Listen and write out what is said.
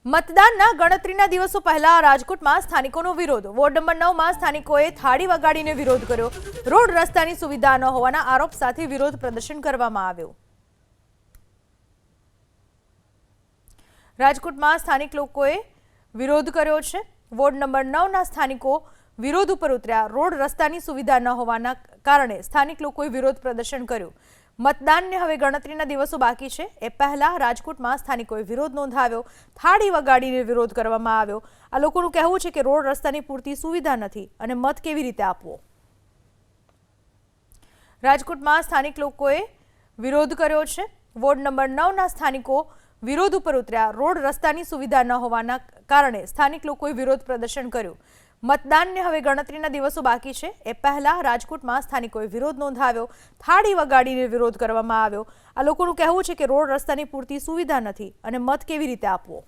મતદાનના ગણતરીના દિવસો પહેલા રાજકોટમાં સ્થાનિકોનો વિરોધ. વોર્ડ નંબર 9માં સ્થાનિકોએ થાળી વગાડીને વિરોધ કર્યો. રોડ રસ્તાની સુવિધા ન હોવાના આરોપ સાથે વિરોધ પ્રદર્શન કરવામાં આવ્યું. રાજકોટમાં સ્થાનિક લોકોએ વિરોધ કર્યો છે. વોર્ડ નંબર 9ના સ્થાનિકો વિરોધ ઉપર ઉતર્યા. રોડ રસ્તાની સુવિધા ન હોવાના કારણે સ્થાનિક લોકોએ વિરોધ પ્રદર્શન કર્યું. મતદાનને હવે ગણતરીના દિવસો બાકી છે. એ પહેલા રાજકોટમાં સ્થાનિકોએ વિરોધ નોંધાવ્યો. થાળી વગાડીને વિરોધ કરવામાં આવ્યો. આ લોકોનું કહેવું છે કે રોડ રસ્તાની પૂરતી સુવિધા નથી અને મત કેવી રીતે આપવો. રાજકોટમાં સ્થાનિક લોકોએ વિરોધ કર્યો છે. વોર્ડ નંબર 9ના સ્થાનિકો વિરોધ ઉપર ઉતર્યા. રોડ રસ્તાની સુવિધા ન હોવાના કારણે સ્થાનિક લોકોએ વિરોધ પ્રદર્શન કર્યું. મતદાનને હવે ગણતરીના દિવસો બાકી છે. એ પહેલા રાજકોટમાં સ્થાનિકોએ વિરોધ નોંધાવ્યો. થાળી વગાડીને વિરોધ કરવામાં આવ્યો. આ લોકોનું કહેવું છે કે રોડ રસ્તાની પૂરતી સુવિધા નથી અને મત કેવી રીતે આપવો.